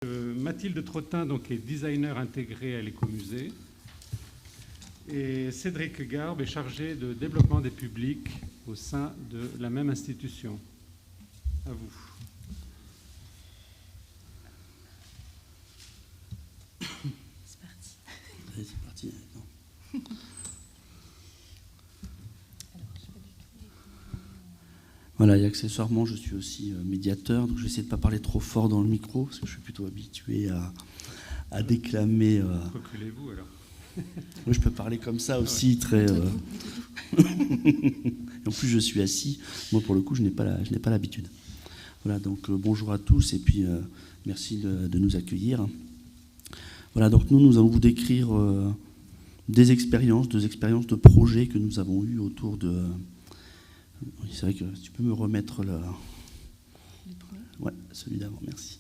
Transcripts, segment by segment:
Mathilde Trottin donc, est designer intégré à l'écomusée. Et Cédric Garbe est chargé de développement des publics au sein de la même institution. À vous. C'est parti. Allez, c'est parti. Voilà, et accessoirement, je suis aussi médiateur, donc je vais essayer de ne pas parler trop fort dans le micro, parce que je suis plutôt habitué à déclamer. Reculez-vous alors. Oui, je peux parler comme ça aussi, très. En plus, je suis assis. Moi, pour le coup, je n'ai pas l'habitude. Voilà, donc bonjour à tous, et puis merci de nous accueillir. Voilà, donc nous allons vous décrire deux expériences de projets que nous avons eues autour de. Oui, c'est vrai que tu peux me remettre le premier. Ouais, celui d'avant, merci.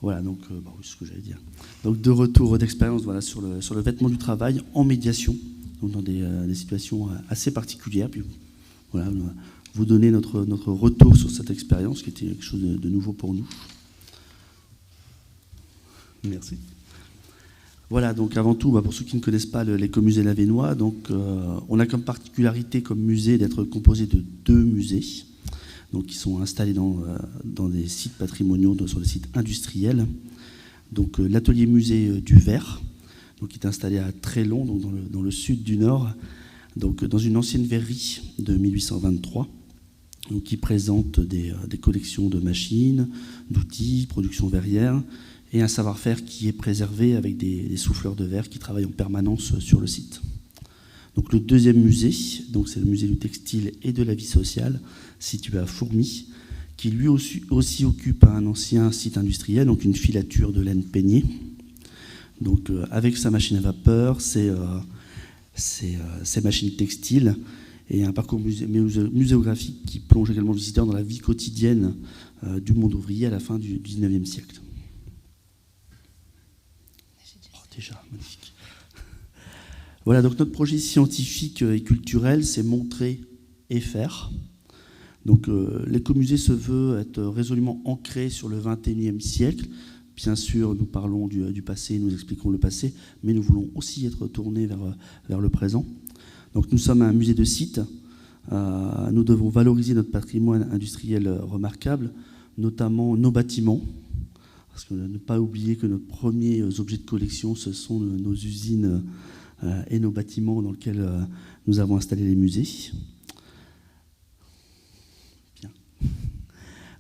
Voilà, donc oui, c'est ce que j'allais dire. Donc deux retours d'expérience, voilà, sur le vêtement du travail en médiation, donc dans des situations assez particulières. Puis voilà, vous donner notre retour sur cette expérience qui était quelque chose de nouveau pour nous. Merci. Voilà, donc avant tout, pour ceux qui ne connaissent pas l'écomusée lavénois, donc on a comme particularité comme musée d'être composé de deux musées, donc qui sont installés dans des sites patrimoniaux, sur des sites industriels. Donc l'atelier musée du verre, donc qui est installé à Trélon, donc dans le sud du Nord, donc dans une ancienne verrerie de 1823, donc qui présente des collections de machines, d'outils, production verrière, et un savoir-faire qui est préservé avec des souffleurs de verre qui travaillent en permanence sur le site. Donc le deuxième musée, donc c'est le musée du textile et de la vie sociale, situé à Fourmies, qui lui aussi occupe un ancien site industriel, donc une filature de laine peignée. Donc avec sa machine à vapeur, ses machines textiles, et un parcours muséographique qui plonge également le visiteur dans la vie quotidienne du monde ouvrier à la fin du XIXe siècle. Déjà, magnifique. Voilà, donc notre projet scientifique et culturel, c'est montrer et faire. Donc l'écomusée se veut être résolument ancré sur le XXIe siècle. Bien sûr, nous parlons du passé, nous expliquons le passé, mais nous voulons aussi être tournés vers le présent. Donc nous sommes un musée de site. Nous devons valoriser notre patrimoine industriel remarquable, notamment nos bâtiments. Parce que ne pas oublier que nos premiers objets de collection, ce sont nos usines et nos bâtiments dans lesquels nous avons installé les musées. Bien.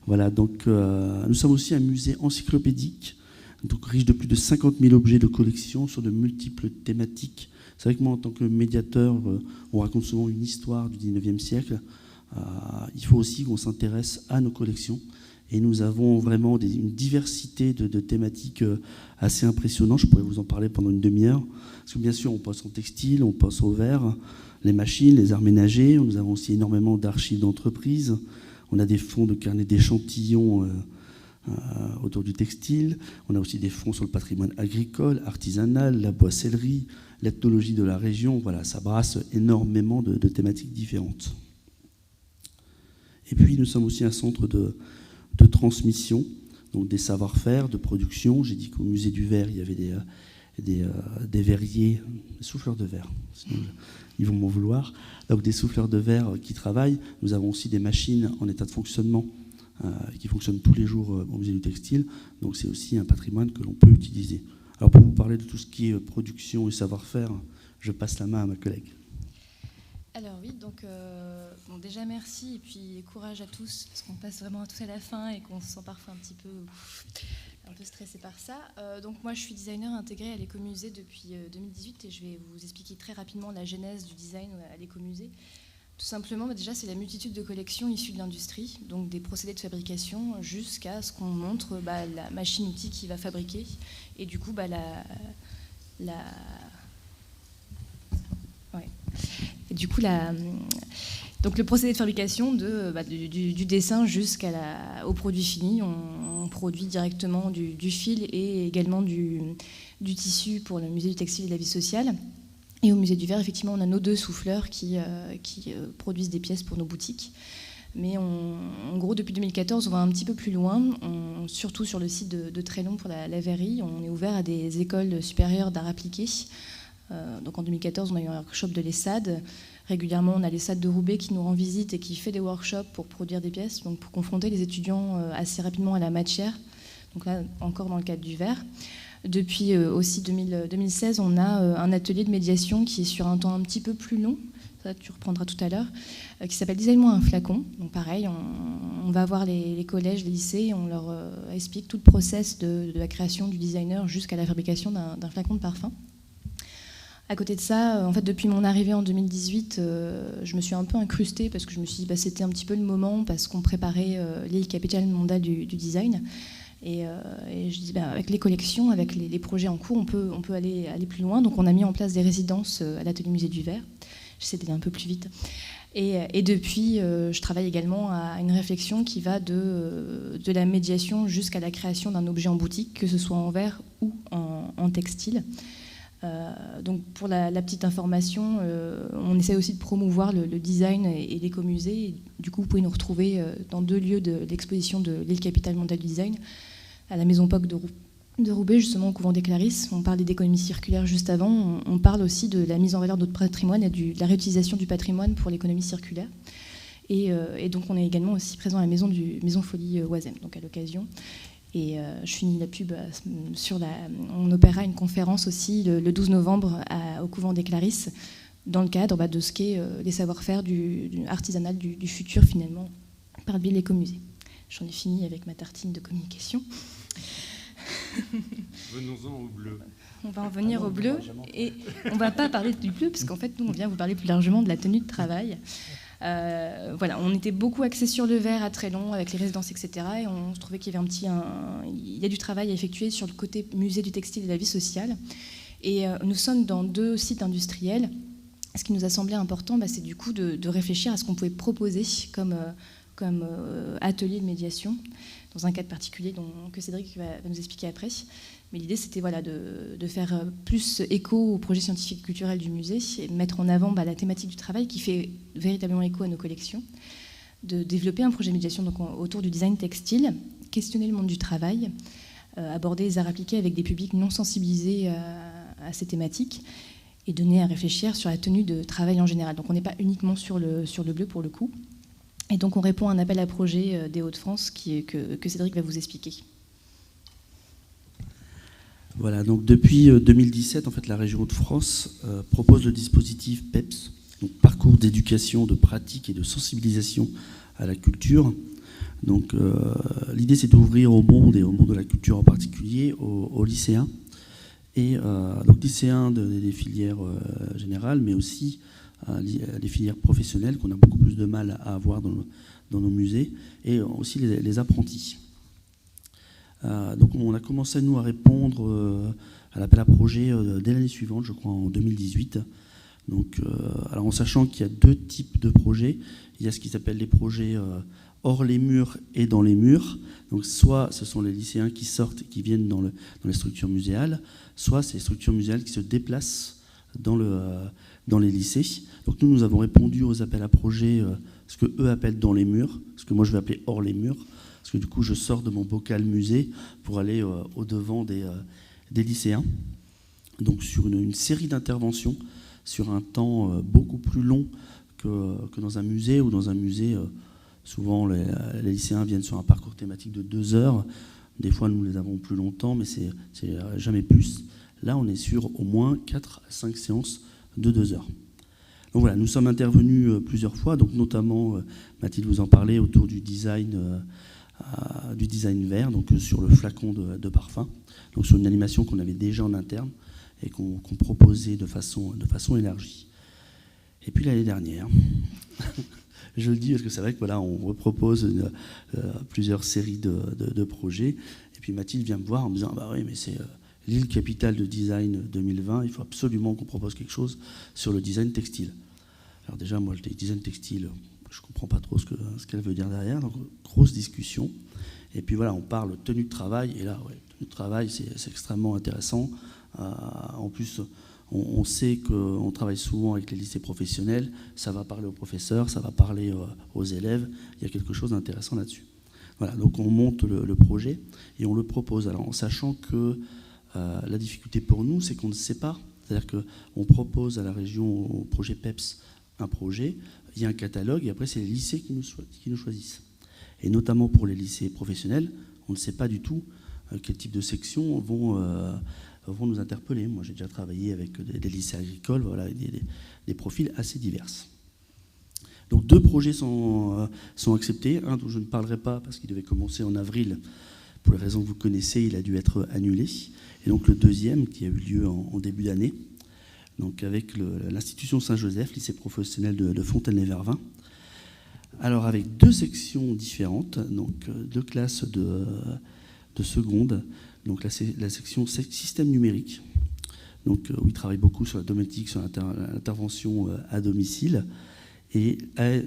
Voilà, donc nous sommes aussi un musée encyclopédique, donc riche de plus de 50 000 objets de collection sur de multiples thématiques. C'est vrai que moi, en tant que médiateur, on raconte souvent une histoire du 19e siècle. Il faut aussi qu'on s'intéresse à nos collections. Et nous avons vraiment une diversité de thématiques assez impressionnantes. Je pourrais vous en parler pendant une demi-heure. Parce que bien sûr, on pense au textile, on pense au verre, les machines, les arts ménagers. Nous avons aussi énormément d'archives d'entreprises. On a des fonds de carnets d'échantillons autour du textile. On a aussi des fonds sur le patrimoine agricole, artisanal, la boissellerie, l'ethnologie de la région. Voilà, ça brasse énormément de thématiques différentes. Et puis, nous sommes aussi un centre de transmission, donc des savoir-faire, de production. J'ai dit qu'au musée du verre, il y avait des verriers, des souffleurs de verre, sinon ils vont m'en vouloir. Donc des souffleurs de verre qui travaillent. Nous avons aussi des machines en état de fonctionnement qui fonctionnent tous les jours au musée du textile. Donc c'est aussi un patrimoine que l'on peut utiliser. Alors pour vous parler de tout ce qui est production et savoir-faire, je passe la main à ma collègue. Alors oui, donc déjà merci et puis courage à tous parce qu'on passe vraiment à tous à la fin et qu'on se sent parfois un petit peu stressé par ça. Donc moi je suis designer intégré à l'écomusée depuis 2018 et je vais vous expliquer très rapidement la genèse du design à l'écomusée. Tout simplement, déjà c'est la multitude de collections issues de l'industrie, donc des procédés de fabrication jusqu'à ce qu'on montre la machine-outil qui va fabriquer et du coup donc le procédé de fabrication du dessin jusqu'au produit fini. On produit directement du fil et également du tissu pour le musée du textile et de la vie sociale. Et au musée du verre, effectivement, on a nos deux souffleurs qui produisent des pièces pour nos boutiques. Mais en gros, depuis 2014, on va un petit peu plus loin, surtout sur le site de Trélon pour la verrerie. On est ouvert à des écoles supérieures d'art appliqué. Donc en 2014, on a eu un workshop de l'ESSAD. Régulièrement, on a l'ESSAD de Roubaix qui nous rend visite et qui fait des workshops pour produire des pièces, donc pour confronter les étudiants assez rapidement à la matière. Donc là, encore dans le cadre du verre. Depuis aussi 2016, on a un atelier de médiation qui est sur un temps un petit peu plus long, ça tu reprendras tout à l'heure, qui s'appelle « Design-moi un flacon ». Donc pareil, on va voir les collèges, les lycées, et on leur explique tout le process de la création du designer jusqu'à la fabrication d'un flacon de parfum. À côté de ça, en fait, depuis mon arrivée en 2018, je me suis un peu incrustée parce que je me suis dit c'était un petit peu le moment parce qu'on préparait l'île capitale mondiale du design. Et je dis avec les collections, avec les projets en cours, on peut aller plus loin. Donc on a mis en place des résidences à l'atelier musée du verre. J'essaie d'aller un peu plus vite. Et depuis, je travaille également à une réflexion qui va de la médiation jusqu'à la création d'un objet en boutique, que ce soit en verre ou en textile. Donc pour la petite information, on essaie aussi de promouvoir le design et l'écomusée. Du coup, vous pouvez nous retrouver dans 2 lieux de l'exposition de l'île capitale mondiale du design, à la Maison POC de Roubaix, justement au couvent des Clarisses. On parlait d'économie circulaire juste avant. On parle aussi de la mise en valeur de notre patrimoine et de la réutilisation du patrimoine pour l'économie circulaire. Et donc on est également aussi présent à la Maison Folie Oisem, donc à l'occasion. Et je finis la pub on opérera une conférence aussi le 12 novembre au couvent des Clarisses dans le cadre de ce qu'est les savoir-faire artisanal du futur finalement par le biais de l'écomusée. J'en ai fini avec ma tartine de communication. Venons-en au bleu. On va en venir au bleu et on ne va pas parler du bleu parce qu'en fait nous on vient vous parler plus largement de la tenue de travail. Voilà, on était beaucoup axé sur le verre à Trélon avec les résidences, etc. Et on se trouvait qu'il y avait il y a du travail à effectuer sur le côté musée du textile et de la vie sociale. Et nous sommes dans 2 sites industriels. Ce qui nous a semblé important, c'est du coup de réfléchir à ce qu'on pouvait proposer comme atelier de médiation, dans un cadre particulier que Cédric va nous expliquer après. Mais l'idée, c'était de faire plus écho au projet scientifique et culturel du musée et de mettre en avant la thématique du travail qui fait véritablement écho à nos collections, de développer un projet de médiation autour du design textile, questionner le monde du travail, aborder les arts appliqués avec des publics non sensibilisés à ces thématiques et donner à réfléchir sur la tenue de travail en général. Donc on n'est pas uniquement sur le bleu pour le coup. Et donc on répond à un appel à projet des Hauts-de-France que Cédric va vous expliquer. Voilà, donc depuis 2017, en fait, la région Hauts-de-France propose le dispositif PEPS, donc parcours d'éducation, de pratique et de sensibilisation à la culture. Donc l'idée, c'est d'ouvrir au monde et au monde de la culture en particulier aux lycéens, et donc lycéens des filières générales, mais aussi les filières professionnelles qu'on a beaucoup plus de mal à avoir dans nos musées, et aussi les apprentis. Donc on a commencé nous à répondre à l'appel à projet dès l'année suivante, je crois en 2018. Donc, alors en sachant qu'il y a 2 types de projets, il y a ce qui s'appelle les projets hors les murs et dans les murs. Donc soit ce sont les lycéens qui sortent et qui viennent dans les structures muséales, soit c'est les structures muséales qui se déplacent dans les lycées. Donc nous avons répondu aux appels à projets, ce que eux appellent dans les murs, ce que moi je vais appeler hors les murs. Parce que du coup, je sors de mon bocal musée pour aller au-devant des lycéens. Donc sur une série d'interventions, sur un temps beaucoup plus long que dans un musée, ou dans un musée, souvent les lycéens viennent sur un parcours thématique de 2 heures. Des fois, nous les avons plus longtemps, mais c'est jamais plus. Là, on est sur au moins 4 à 5 séances de 2 heures. Donc voilà, nous sommes intervenus plusieurs fois, donc notamment, Mathilde vous en parlait, autour du design vert, donc sur le flacon de parfum, donc sur une animation qu'on avait déjà en interne et qu'on proposait de façon élargie. Et puis l'année dernière, je le dis parce que c'est vrai que voilà, on repropose plusieurs séries de projets, et puis Mathilde vient me voir en me disant bah oui, mais c'est l'île capitale de design 2020, il faut absolument qu'on propose quelque chose sur le design textile. Alors déjà, moi, le design textile, je ne comprends pas trop ce qu'elle veut dire derrière, donc grosse discussion. Et puis voilà, on parle tenue de travail, et là, ouais, tenue de travail, c'est extrêmement intéressant. En plus, on sait qu'on travaille souvent avec les lycées professionnels, ça va parler aux professeurs, ça va parler aux élèves, il y a quelque chose d'intéressant là-dessus. Voilà, donc on monte le projet et on le propose, alors en sachant que la difficulté pour nous, c'est qu'on ne sait pas, c'est-à-dire qu'on propose à la région, au projet PEPS, un projet, il y a un catalogue et après c'est les lycées qui nous choisissent. Et notamment pour les lycées professionnels, on ne sait pas du tout quel type de sections vont nous interpeller. Moi, j'ai déjà travaillé avec des lycées agricoles, voilà, des profils assez divers. Donc 2 projets sont acceptés. Un dont je ne parlerai pas parce qu'il devait commencer en avril. Pour les raisons que vous connaissez, il a dû être annulé. Et donc le deuxième, qui a eu lieu en début d'année, donc avec l'institution Saint-Joseph, lycée professionnel de Fontaine-lès-Vervins. Alors avec 2 sections différentes, donc 2 classes de seconde, donc la section système numérique, donc où ils travaillent beaucoup sur la domotique, sur l'intervention à domicile, et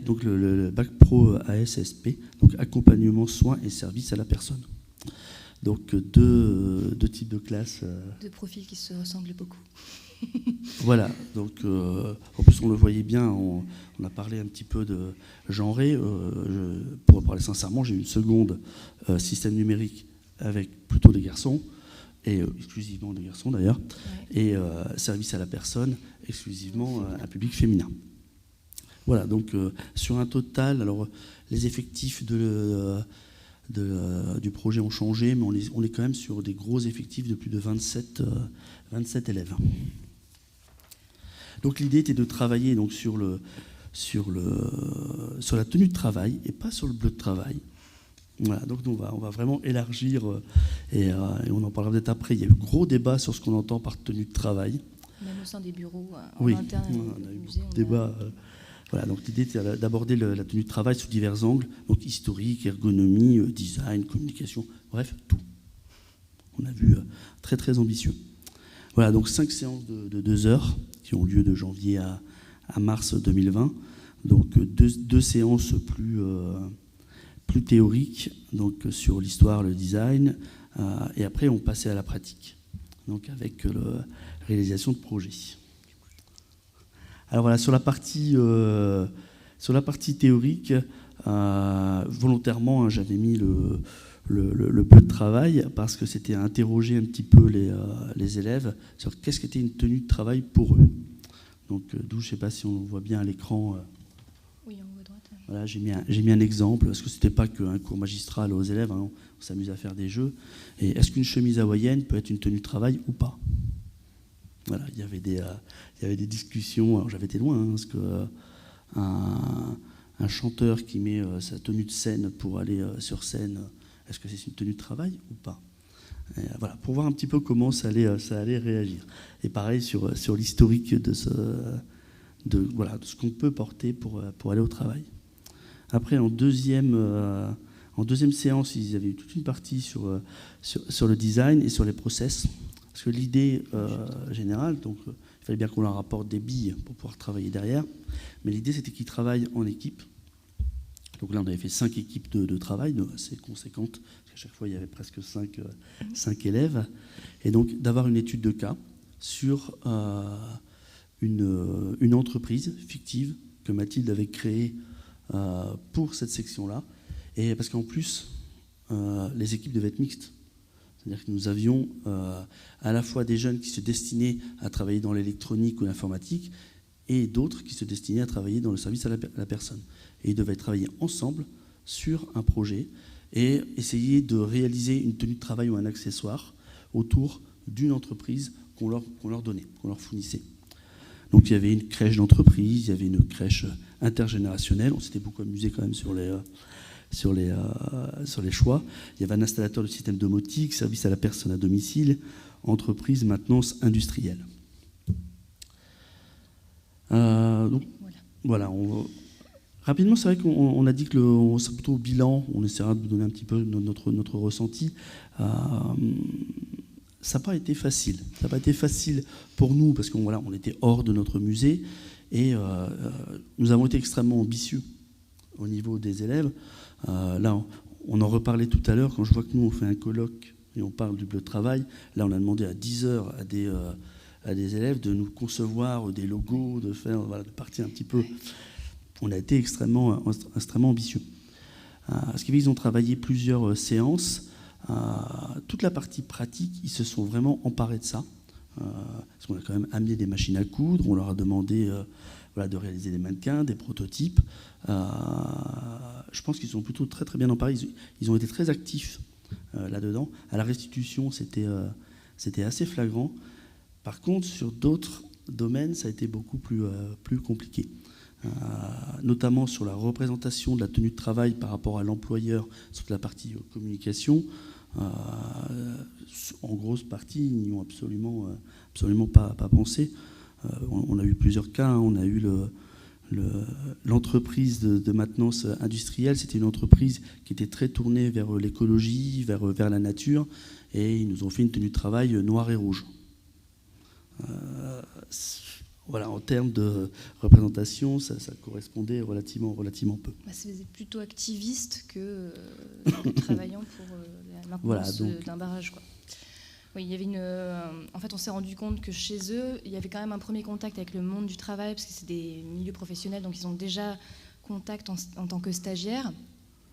donc le bac pro ASSP, donc accompagnement, soins et services à la personne. Donc deux types de classes. 2 profils qui se ressemblent beaucoup. Voilà, donc en plus on le voyait bien, on a parlé un petit peu de genré. Pour parler sincèrement, j'ai eu une seconde système numérique avec plutôt des garçons, et exclusivement des garçons d'ailleurs, ouais. Et service à la personne, exclusivement un public féminin. Voilà, donc sur un total, alors les effectifs du projet ont changé, mais on est quand même sur des gros effectifs de plus de 27 élèves. Donc l'idée était de travailler donc, sur la tenue de travail et pas sur le bleu de travail. Voilà, donc on va vraiment élargir et on en parlera peut-être après. Il y a eu gros débat sur ce qu'on entend par tenue de travail. Même au sein des bureaux en interne. On a eu beaucoup de débats. Voilà, donc l'idée était d'aborder la tenue de travail sous divers angles, donc historique, ergonomie, design, communication, bref, tout. On a vu très très ambitieux. Voilà, donc 5 séances de 2 heures qui ont lieu de janvier à mars 2020. Donc 2 séances plus théoriques, donc sur l'histoire, le design, et après on passait à la pratique, donc avec la réalisation de projets. Alors voilà, sur la partie théorique, volontairement, j'avais mis le bleu de travail parce que c'était à interroger un petit peu les élèves sur qu'est-ce qu'était une tenue de travail pour eux. Donc d'où, je ne sais pas si on le voit bien à l'écran. Oui, en haut à droite. Voilà, j'ai mis un exemple, parce que ce n'était pas qu'un cours magistral aux élèves, hein, on s'amusait à faire des jeux. Et est-ce qu'une chemise hawaïenne peut être une tenue de travail ou pas ? Voilà, il y avait des discussions. Alors j'avais été loin, hein, parce que un chanteur qui met sa tenue de scène pour aller sur scène, est-ce que c'est une tenue de travail ou pas ? Et voilà, pour voir un petit peu comment ça allait réagir. Et pareil sur l'historique de ce qu'on peut porter pour aller au travail. Après, en deuxième séance, ils avaient eu toute une partie sur le design et sur les process. Parce que l'idée générale, donc il fallait bien qu'on leur apporte des billes pour pouvoir travailler derrière, mais l'idée c'était qu'ils travaillent en équipe. Donc là on avait fait 5 équipes de travail, assez conséquentes, parce qu'à chaque fois il y avait presque 5 élèves, et donc d'avoir une étude de cas sur une entreprise fictive que Mathilde avait créée pour cette section-là, et parce qu'en plus les équipes devaient être mixtes. C'est-à-dire que nous avions à la fois des jeunes qui se destinaient à travailler dans l'électronique ou l'informatique et d'autres qui se destinaient à travailler dans le service à la personne. Et ils devaient travailler ensemble sur un projet et essayer de réaliser une tenue de travail ou un accessoire autour d'une entreprise qu'on leur donnait, qu'on leur fournissait. Donc il y avait une crèche d'entreprise, il y avait une crèche intergénérationnelle. On s'était beaucoup amusé quand même sur les choix. Il y avait un installateur de système domotique, service à la personne à domicile, entreprise, maintenance industrielle. Donc, voilà. Rapidement, c'est vrai qu'on a dit que c'est plutôt au bilan, on essaiera de vous donner un petit peu notre ressenti. Ça n'a pas été facile. Ça n'a pas été facile pour nous parce qu'on était hors de notre musée et nous avons été extrêmement ambitieux au niveau des élèves. Là, on en reparlait tout à l'heure, quand je vois que nous, on fait un colloque et on parle du bleu de travail. Là, on a demandé à 10 heures à des élèves de nous concevoir des logos, de faire, voilà, de partir un petit peu. On a été extrêmement ambitieux. Ce qui fait qu'ils ont travaillé plusieurs séances. Toute la partie pratique, ils se sont vraiment emparés de ça. Parce qu'on a quand même amené des machines à coudre, on leur a demandé de réaliser des mannequins, des prototypes. Je pense qu'ils sont plutôt très très bien emparés. Ils ont été très actifs là-dedans. À la restitution, c'était assez flagrant. Par contre, sur d'autres domaines, ça a été beaucoup plus compliqué. Notamment sur la représentation de la tenue de travail par rapport à l'employeur, sur la partie communication. En grosse partie, ils n'y ont absolument pas pensé. On a eu plusieurs cas. On a eu l'entreprise de maintenance industrielle. C'était une entreprise qui était très tournée vers l'écologie, vers la nature, et ils nous ont fait une tenue de travail noire et rouge. Voilà, en termes de représentation, ça correspondait relativement peu. Ça faisait plutôt activiste que travaillant pour la maintenance d'un barrage, quoi. Oui, il y avait en fait, on s'est rendu compte que chez eux, il y avait quand même un premier contact avec le monde du travail, parce que c'est des milieux professionnels, donc ils ont déjà contact en tant que stagiaires.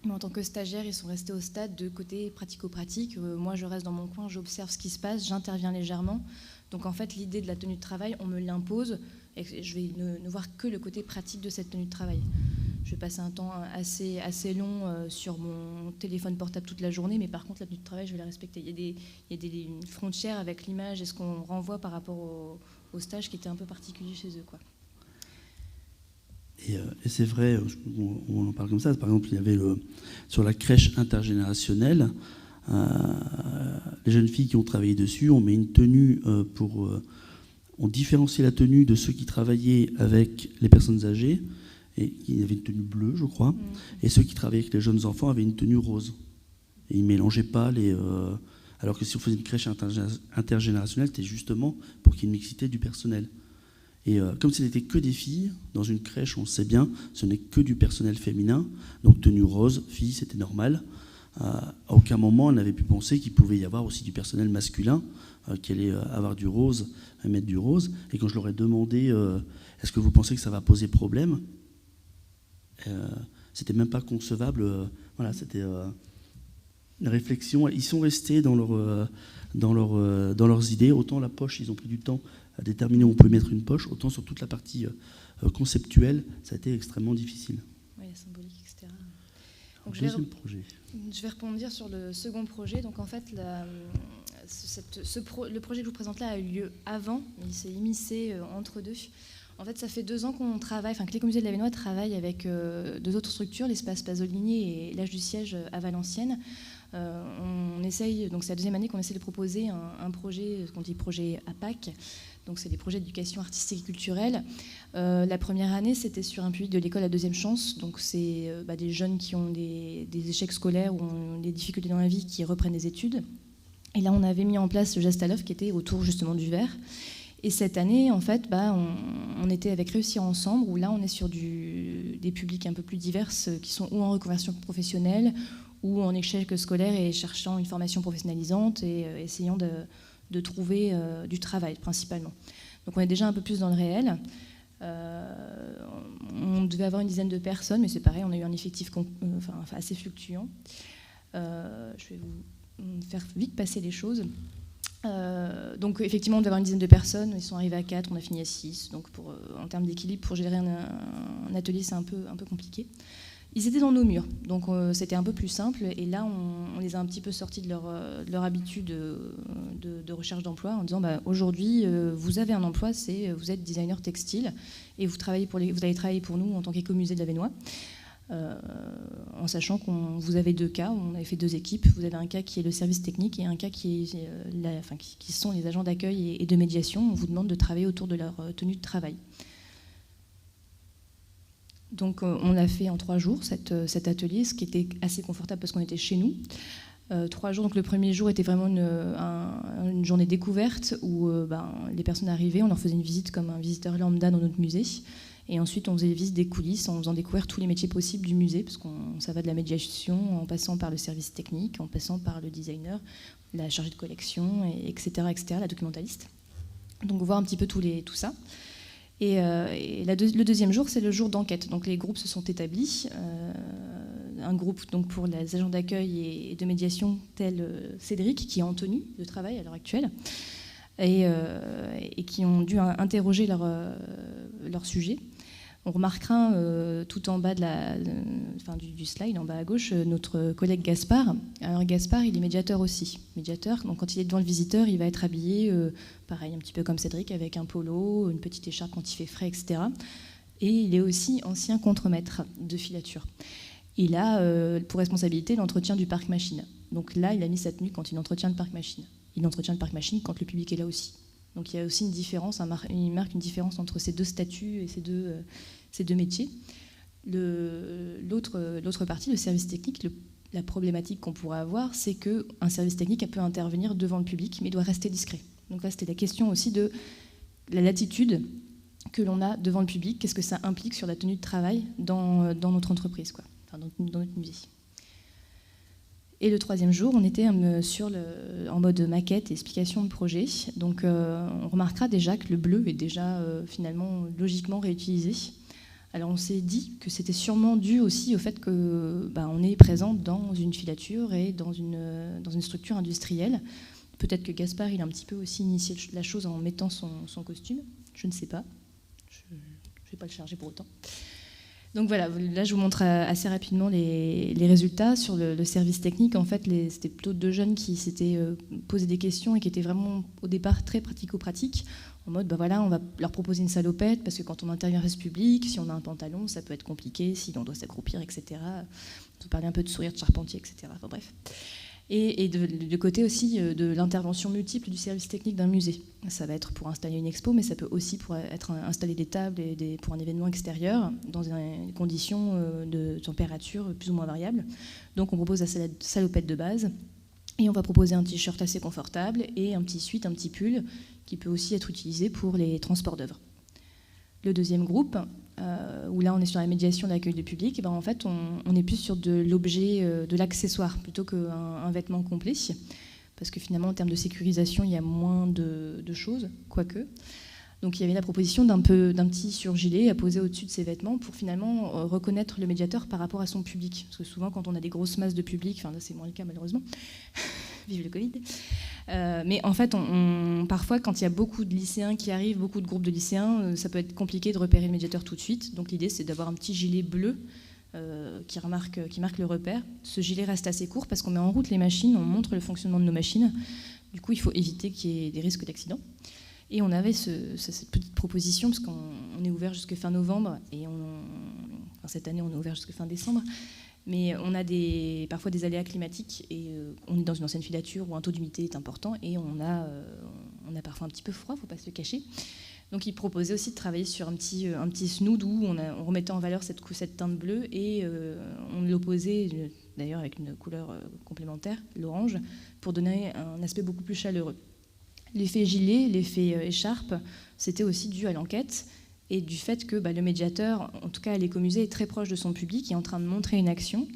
Mais en tant que stagiaires, ils sont restés au stade de côté pratico-pratique. Moi, je reste dans mon coin, j'observe ce qui se passe, j'interviens légèrement. Donc en fait, l'idée de la tenue de travail, on me l'impose, et je vais ne voir que le côté pratique de cette tenue de travail. Je vais passer un temps assez long sur mon téléphone portable toute la journée, mais par contre, la tenue de travail, je vais la respecter. Il y a des frontières avec l'image et ce qu'on renvoie par rapport au stage qui était un peu particulier chez eux, quoi. Et c'est vrai, on en parle comme ça. Par exemple, il y avait sur la crèche intergénérationnelle, les jeunes filles qui ont travaillé dessus, on met une tenue on différenciait la tenue de ceux qui travaillaient avec les personnes âgées, et il y avait une tenue bleue, je crois, et ceux qui travaillaient avec les jeunes enfants avaient une tenue rose. Et ils ne mélangeaient pas alors que si on faisait une crèche intergénérationnelle, c'était justement pour qu'il y ait une mixité du personnel. Et comme ce n'était que des filles, dans une crèche, on le sait bien, ce n'est que du personnel féminin, donc tenue rose, fille, c'était normal. À aucun moment on n'avait pu penser qu'il pouvait y avoir aussi du personnel masculin qui allait avoir du rose, mettre du rose. Et quand je leur ai demandé est-ce que vous pensez que ça va poser problème, c'était même pas concevable. Voilà, c'était une réflexion. Ils sont restés dans leurs idées. Autant la poche, ils ont pris du temps à déterminer où on peut mettre une poche, autant sur toute la partie conceptuelle, ça a été extrêmement difficile. Oui, symbolique, etc. Donc, deuxième projet. Je vais rebondir sur le second projet. Donc en fait, le projet que je vous présente là a eu lieu avant, mais il s'est immiscé entre deux. En fait, ça fait 2 ans qu'on travaille, que l'Écomusée de l'Avesnois travaille avec 2 autres structures, l'Espace Pasolini et l'Âge du Siège à Valenciennes. On essaye, donc c'est la 2e année qu'on essaie de proposer un projet, ce qu'on dit projet APAC. Donc c'est des projets d'éducation artistique et culturelle. La première année, c'était sur un public de l'école à 2e chance. Donc c'est des jeunes qui ont des échecs scolaires ou ont des difficultés dans la vie qui reprennent des études. Et là, on avait mis en place le geste à l'œuvre qui était autour justement du verre. Et cette année, en fait, on était avec Réussir Ensemble, où là, on est sur des publics un peu plus divers qui sont ou en reconversion professionnelle ou en échec scolaire et cherchant une formation professionnalisante et essayant de trouver du travail principalement. Donc on est déjà un peu plus dans le réel. On devait avoir une dizaine de personnes, mais c'est pareil, on a eu un effectif assez fluctuant. Je vais vous faire vite passer les choses. Donc effectivement, on devait avoir une dizaine de personnes, ils sont arrivés à 4, on a fini à 6. Donc en termes d'équilibre, pour gérer un atelier, c'est un peu compliqué. Ils étaient dans nos murs, donc c'était un peu plus simple. Et là, on les a un petit peu sortis de leur habitude de recherche d'emploi en disant aujourd'hui, vous avez un emploi, vous êtes designer textile et vous allez travailler pour nous en tant qu'Écomusée de l'Avesnois. En sachant vous avez 2 cas, on avait fait 2 équipes. Vous avez un cas qui est le service technique et un cas qui sont les agents d'accueil et de médiation. On vous demande de travailler autour de leur tenue de travail. Donc on l'a fait en 3 jours, cet atelier, ce qui était assez confortable parce qu'on était chez nous. 3 jours, donc le premier jour était vraiment une journée découverte où les personnes arrivaient, on leur faisait une visite comme un visiteur lambda dans notre musée. Et ensuite, on faisait les visites des coulisses en faisant découvrir tous les métiers possibles du musée, parce ça va de la médiation en passant par le service technique, en passant par le designer, la chargée de collection, etc., la documentaliste. Donc voir un petit peu tout ça. Et le deuxième jour, c'est le jour d'enquête. Donc les groupes se sont établis. Un groupe donc, pour les agents d'accueil et de médiation, tel Cédric, qui est en tenue de travail à l'heure actuelle, et qui ont dû interroger leur sujet. On remarquera tout en bas du slide, en bas à gauche, notre collègue Gaspard. Alors Gaspard, il est médiateur aussi. Médiateur, donc quand il est devant le visiteur, il va être habillé, pareil, un petit peu comme Cédric, avec un polo, une petite écharpe quand il fait frais, etc. Et il est aussi ancien contremaître de filature. Il a pour responsabilité l'entretien du parc machine. Donc là, il a mis sa tenue quand il entretient le parc machine. Il entretient le parc machine quand le public est là aussi. Donc il y a aussi une différence, il marque une différence entre ces deux statuts et ces deux métiers. L'autre partie, le service technique, la problématique qu'on pourrait avoir, c'est qu'un service technique peut intervenir devant le public, mais doit rester discret. Donc là, c'était la question aussi de la latitude que l'on a devant le public, qu'est-ce que ça implique sur la tenue de travail dans notre entreprise, quoi. Enfin, dans notre musée. Et le troisième jour, on était en mode maquette et explication de projet. Donc on remarquera déjà que le bleu est déjà finalement logiquement réutilisé. Alors on s'est dit que c'était sûrement dû aussi au fait qu'on est présent dans une filature et dans une structure industrielle. Peut-être que Gaspard, il a un petit peu aussi initié la chose en mettant son costume. Je ne sais pas. Je ne vais pas le charger pour autant. Donc voilà, là je vous montre assez rapidement les résultats. Sur le service technique, en fait, c'était plutôt deux jeunes qui s'étaient posé des questions et qui étaient vraiment au départ très pratico-pratiques, en mode, voilà, on va leur proposer une salopette, parce que quand on intervient face public, si on a un pantalon, ça peut être compliqué, si on doit s'accroupir, etc. On peut parler un peu de sourire de charpentier, etc. Enfin bref. Et de côté aussi de l'intervention multiple du service technique d'un musée. Ça va être pour installer une expo, mais ça peut aussi pour être installer des tables pour un événement extérieur dans des conditions de température plus ou moins variables. Donc on propose la salopette de base et on va proposer un t-shirt assez confortable et un petit sweat, un petit pull qui peut aussi être utilisé pour les transports d'œuvres. Le deuxième groupe, où là on est sur la médiation d'accueil du public, et ben en fait on est plus sur de l'objet, de l'accessoire plutôt qu'un vêtement complet, parce que finalement en termes de sécurisation il y a moins de choses, quoique. Donc il y avait la proposition d'un petit surgilet à poser au-dessus de ces vêtements pour finalement reconnaître le médiateur par rapport à son public, parce que souvent quand on a des grosses masses de public, enfin là c'est moins le cas malheureusement, vive le Covid. Mais en fait, parfois, quand il y a beaucoup de lycéens qui arrivent, beaucoup de groupes de lycéens, ça peut être compliqué de repérer le médiateur tout de suite. Donc l'idée, c'est d'avoir un petit gilet bleu qui marque le repère. Ce gilet reste assez court parce qu'on met en route les machines, on montre le fonctionnement de nos machines. Du coup, il faut éviter qu'il y ait des risques d'accident. Et on avait cette petite proposition, parce qu'on est ouvert jusqu'à fin novembre, et cette année, on est ouvert jusqu'à fin décembre. Mais on a parfois des aléas climatiques et on est dans une ancienne filature où un taux d'humidité est important et on a parfois un petit peu froid, il ne faut pas se le cacher. Donc il proposait aussi de travailler sur un petit snood où on remettait en valeur cette teinte bleue et on l'opposait d'ailleurs avec une couleur complémentaire, l'orange, pour donner un aspect beaucoup plus chaleureux. L'effet gilet, l'effet écharpe, c'était aussi dû à l'enquête et du fait que le médiateur, en tout cas à l'écomusée, est très proche de son public, il est en train de montrer une action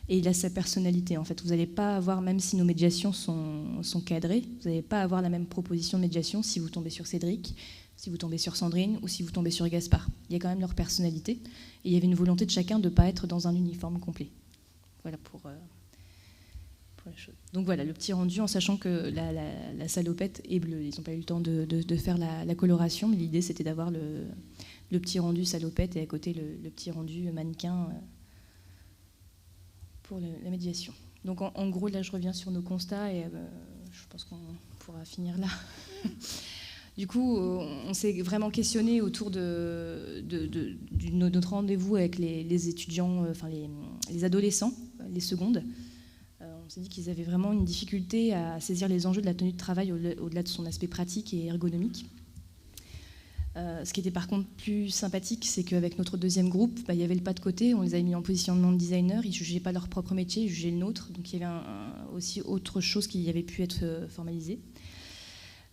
et il a sa personnalité. En fait, vous n'allez pas avoir, même si nos médiations sont cadrées, vous n'allez pas avoir la même proposition de médiation si vous tombez sur Cédric, si vous tombez sur Sandrine ou si vous tombez sur Gaspard. Il y a quand même leur personnalité et il y avait une volonté de chacun de ne pas être dans un uniforme complet. Voilà pour la chose. Donc voilà, le petit rendu, en sachant que la salopette est bleue. Ils n'ont pas eu le temps de faire la coloration, mais l'idée c'était d'avoir le petit rendu salopette et à côté le petit rendu mannequin pour la médiation. Donc en gros, là je reviens sur nos constats et je pense qu'on pourra finir là. Du coup, on s'est vraiment questionné autour de notre rendez-vous avec les étudiants, enfin les adolescents, les secondes. On s'est dit qu'ils avaient vraiment une difficulté à saisir les enjeux de la tenue de travail au-delà de son aspect pratique et ergonomique. Ce qui était par contre plus sympathique, c'est qu'avec notre deuxième groupe, il y avait le pas de côté, on les avait mis en positionnement de designer, ils ne jugeaient pas leur propre métier, ils jugeaient le nôtre, donc il y avait aussi autre chose qui avait pu être formalisée.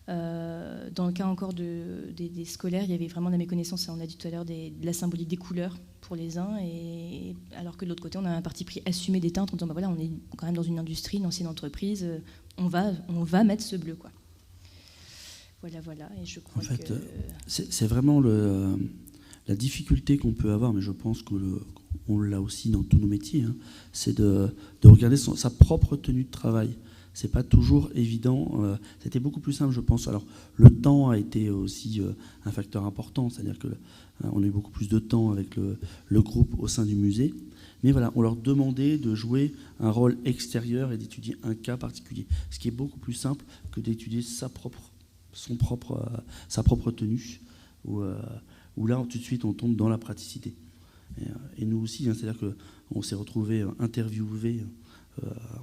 Dans le cas encore des scolaires, il y avait vraiment la méconnaissance, on a dit tout à l'heure, de la symbolique des couleurs pour les uns, et alors que de l'autre côté, on a un parti pris assumé des teintes en disant voilà, on est quand même dans une industrie, une ancienne entreprise, on va mettre ce bleu, quoi. Voilà, et je crois En fait, que... c'est vraiment la difficulté qu'on peut avoir, mais je pense qu'on l'a aussi dans tous nos métiers, hein, c'est de regarder sa propre tenue de travail. C'est pas toujours évident. C'était beaucoup plus simple, je pense. Alors, le temps a été aussi un facteur important, c'est-à-dire que on a eu beaucoup plus de temps avec le groupe au sein du musée. Mais voilà, on leur demandait de jouer un rôle extérieur et d'étudier un cas particulier, ce qui est beaucoup plus simple que d'étudier sa propre tenue, où là, tout de suite, on tombe dans la praticité. Et nous aussi, hein, c'est-à-dire qu'on s'est retrouvés interviewés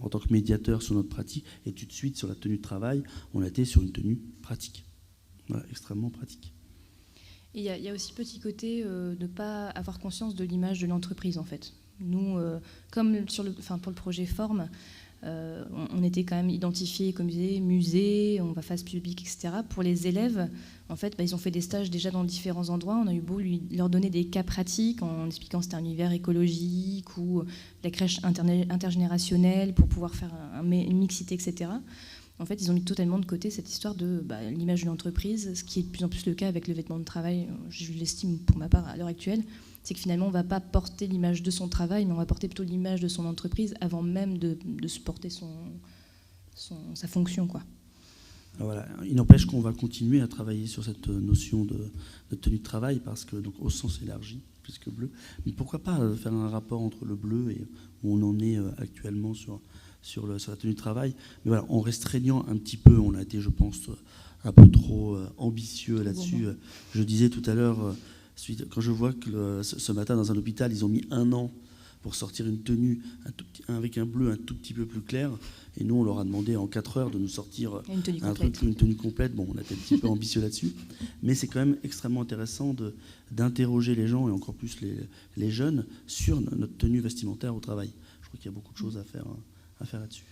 en tant que médiateur sur notre pratique, et tout de suite, sur la tenue de travail, on a été sur une tenue pratique. Voilà, extrêmement pratique. Et il y a aussi petit côté de ne pas avoir conscience de l'image de l'entreprise, en fait. Nous, comme pour le projet Forme, on était quand même identifiés comme musée, on va face publique, etc. Pour les élèves, en fait, ils ont fait des stages déjà dans différents endroits. On a eu beau leur donner des cas pratiques en expliquant que c'était un univers écologique ou la crèche intergénérationnelle pour pouvoir faire une mixité, etc. En fait, ils ont mis totalement de côté cette histoire de l'image de l'entreprise, ce qui est de plus en plus le cas avec le vêtement de travail, je l'estime pour ma part à l'heure actuelle. C'est que finalement, on ne va pas porter l'image de son travail, mais on va porter plutôt l'image de son entreprise avant même de se porter sa fonction, quoi. Voilà. Il n'empêche qu'on va continuer à travailler sur cette notion de tenue de travail, parce que, donc, au sens élargi, plus que bleu. Mais pourquoi pas faire un rapport entre le bleu et où on en est actuellement sur la tenue de travail. Mais voilà, en restreignant un petit peu, on a été, je pense, un peu trop ambitieux là-dessus. Je disais tout à l'heure... Quand je vois que ce matin, dans un hôpital, ils ont mis 1 an pour sortir une tenue avec un bleu un tout petit peu plus clair, et nous, on leur a demandé en 4 heures de nous sortir une tenue complète. Bon, on a été un petit peu ambitieux là-dessus, mais c'est quand même extrêmement intéressant d'interroger les gens, et encore plus les jeunes, sur notre tenue vestimentaire au travail. Je crois qu'il y a beaucoup de choses à faire là-dessus.